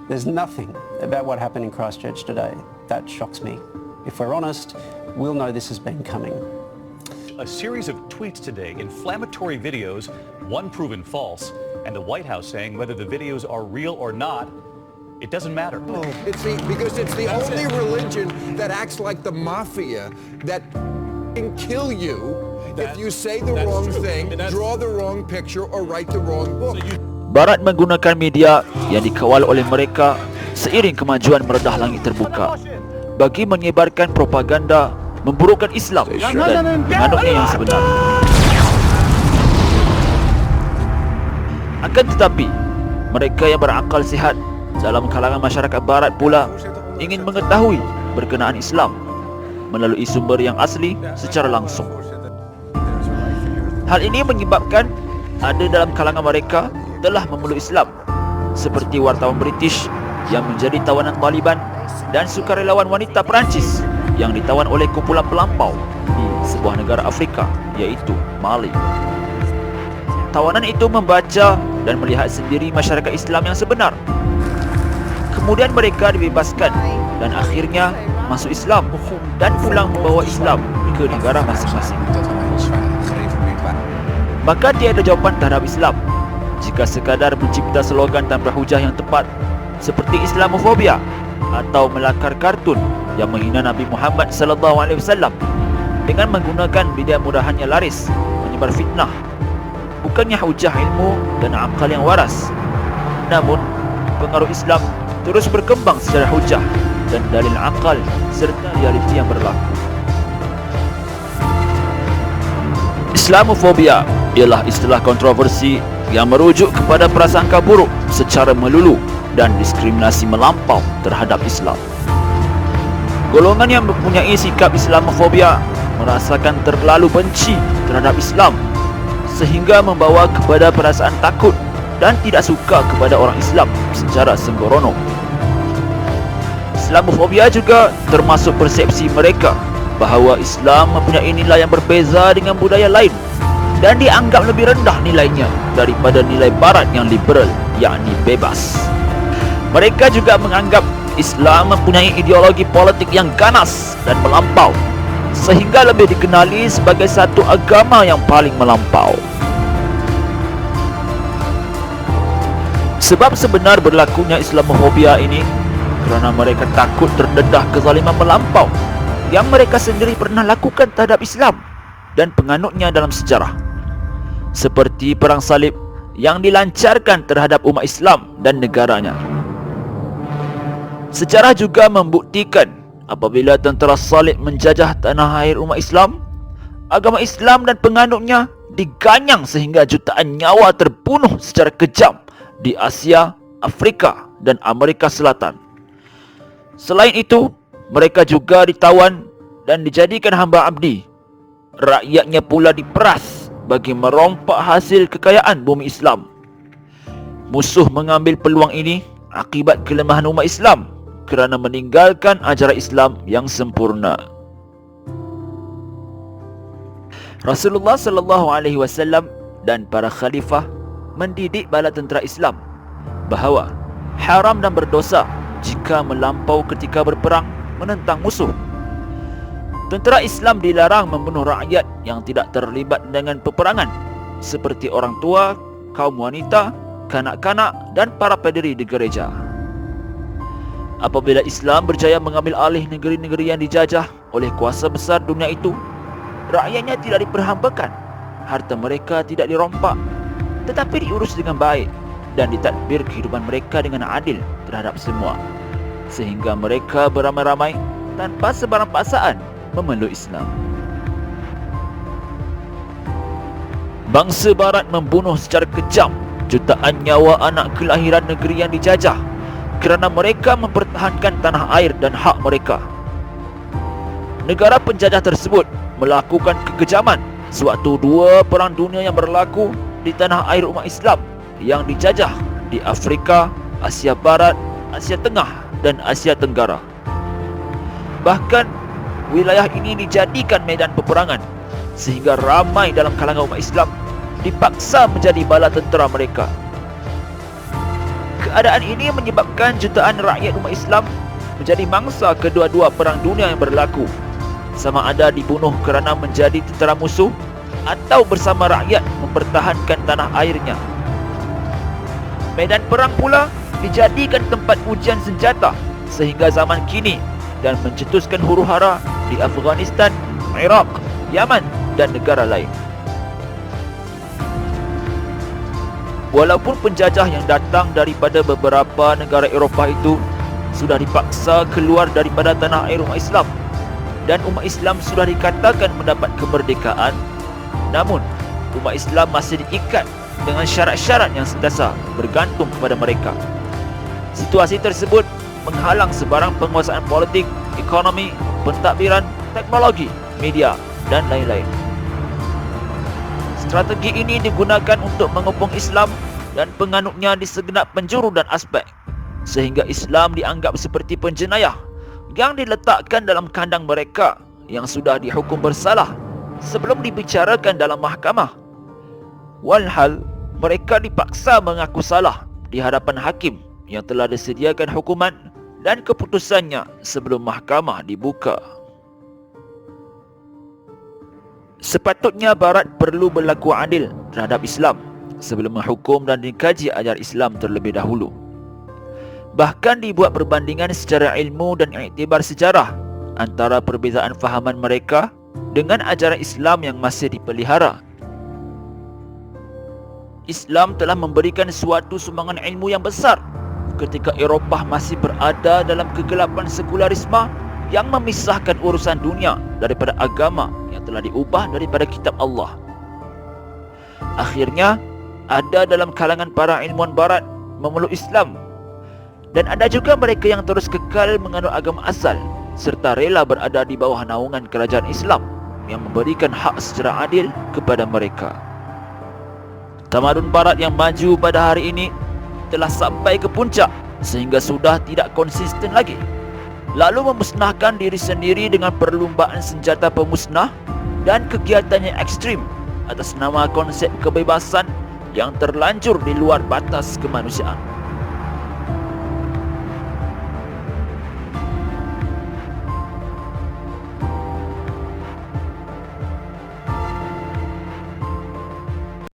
There's nothing about what happened in Christchurch today that shocks me. If we're honest, we'll know this has been coming. A series of tweets today, inflammatory videos, one proven false, and the White House saying whether the videos are real or not, it doesn't matter. Because it's the only religion that acts like the mafia that can kill you if you say the wrong thing, draw the wrong picture, or write the wrong book. Barat menggunakan media yang dikawal oleh mereka seiring kemajuan meredah langit terbuka bagi menyebarkan propaganda memburukkan Islam dan penganutnya yang sebenar. Akan tetapi, mereka yang berakal sihat dalam kalangan masyarakat Barat pula ingin mengetahui berkenaan Islam melalui sumber yang asli secara langsung. Hal ini menyebabkan ada dalam kalangan mereka telah memeluk Islam, seperti wartawan British yang menjadi tawanan Taliban dan sukarelawan wanita Perancis yang ditawan oleh kumpulan pelampau di sebuah negara Afrika, iaitu Mali. Tawanan itu membaca dan melihat sendiri masyarakat Islam yang sebenar. Kemudian mereka dibebaskan dan akhirnya masuk Islam dan pulang membawa Islam ke negara masing-masing. Maka tiada jawapan terhadap Islam jika sekadar mencipta slogan tanpa hujah yang tepat seperti Islamofobia atau melakar kartun yang menghina Nabi Muhammad SAW dengan menggunakan media murahannya laris menyebar fitnah. Bukannya hujah ilmu dan akal yang waras, namun pengaruh Islam terus berkembang secara hujah dan dalil akal serta realiti yang berlaku. Islamofobia ialah istilah kontroversi yang merujuk kepada prasangka buruk secara melulu dan diskriminasi melampau terhadap Islam. Golongan yang mempunyai sikap Islamofobia merasakan terlalu benci terhadap Islam sehingga membawa kepada perasaan takut dan tidak suka kepada orang Islam secara sembrono. Islamofobia juga termasuk persepsi mereka bahawa Islam mempunyai nilai yang berbeza dengan budaya lain dan dianggap lebih rendah nilainya daripada nilai Barat yang liberal, yakni bebas. Mereka juga menganggap Islam mempunyai ideologi politik yang ganas dan melampau, sehingga lebih dikenali sebagai satu agama yang paling melampau. Sebab sebenar berlakunya Islamofobia ini kerana mereka takut terdedah kezaliman melampau yang mereka sendiri pernah lakukan terhadap Islam dan penganutnya dalam sejarah, seperti perang salib yang dilancarkan terhadap umat Islam dan negaranya. Sejarah juga membuktikan apabila tentera salib menjajah tanah air umat Islam, agama Islam dan penganutnya diganyang sehingga jutaan nyawa terbunuh secara kejam di Asia, Afrika dan Amerika Selatan. Selain itu, mereka juga ditawan dan dijadikan hamba abdi. Rakyatnya pula diperas bagi merompak hasil kekayaan bumi Islam. Musuh mengambil peluang ini akibat kelemahan umat Islam kerana meninggalkan ajaran Islam yang sempurna. Rasulullah SAW dan para khalifah mendidik bala tentera Islam bahawa haram dan berdosa jika melampau ketika berperang menentang musuh. Tentera Islam dilarang membunuh rakyat yang tidak terlibat dengan peperangan, seperti orang tua, kaum wanita, kanak-kanak dan para paderi di gereja. Apabila Islam berjaya mengambil alih negeri-negeri yang dijajah oleh kuasa besar dunia itu, rakyatnya tidak diperhambakan, harta mereka tidak dirompak, tetapi diurus dengan baik dan ditadbir kehidupan mereka dengan adil terhadap semua, sehingga mereka beramai-ramai tanpa sebarang paksaan memeluk Islam. Bangsa Barat membunuh secara kejam jutaan nyawa anak kelahiran negeri yang dijajah kerana mereka mempertahankan tanah air dan hak mereka. Negara penjajah tersebut melakukan kekejaman sewaktu dua perang dunia yang berlaku di tanah air umat Islam yang dijajah di Afrika, Asia Barat, Asia Tengah dan Asia Tenggara. Bahkan wilayah ini dijadikan medan peperangan sehingga ramai dalam kalangan umat Islam dipaksa menjadi bala tentera mereka. Keadaan ini menyebabkan jutaan rakyat umat Islam menjadi mangsa kedua-dua perang dunia yang berlaku, sama ada dibunuh kerana menjadi tentera musuh atau bersama rakyat mempertahankan tanah airnya. Medan perang pula dijadikan tempat ujian senjata sehingga zaman kini dan mencetuskan huru-hara di Afghanistan, Iraq, Yaman dan negara lain. Walaupun penjajah yang datang daripada beberapa negara Eropah itu sudah dipaksa keluar daripada tanah air umat Islam dan umat Islam sudah dikatakan mendapat kemerdekaan, namun umat Islam masih diikat dengan syarat-syarat yang sentiasa bergantung kepada mereka. Situasi tersebut menghalang sebarang penguasaan politik, ekonomi, pentadbiran, teknologi, media dan lain-lain. Strategi ini digunakan untuk mengepung Islam dan penganutnya di segenap penjuru dan aspek, sehingga Islam dianggap seperti penjenayah yang diletakkan dalam kandang mereka yang sudah dihukum bersalah sebelum dibicarakan dalam mahkamah. Walhal mereka dipaksa mengaku salah di hadapan hakim yang telah disediakan hukuman dan keputusannya sebelum mahkamah dibuka. Sepatutnya Barat perlu berlaku adil terhadap Islam sebelum menghukum dan dikaji ajar Islam terlebih dahulu. Bahkan dibuat perbandingan secara ilmu dan iktibar sejarah antara perbezaan fahaman mereka dengan ajaran Islam yang masih dipelihara. Islam telah memberikan suatu sumbangan ilmu yang besar ketika Eropah masih berada dalam kegelapan sekularisme yang memisahkan urusan dunia daripada agama yang telah diubah daripada kitab Allah. Akhirnya, ada dalam kalangan para ilmuwan Barat memeluk Islam, dan ada juga mereka yang terus kekal menganut agama asal serta rela berada di bawah naungan kerajaan Islam yang memberikan hak secara adil kepada mereka. Tamadun Barat yang maju pada hari ini telah sampai ke puncak sehingga sudah tidak konsisten lagi, lalu memusnahkan diri sendiri dengan perlumbaan senjata pemusnah dan kegiatan yang ekstrim atas nama konsep kebebasan yang terlanjur di luar batas kemanusiaan.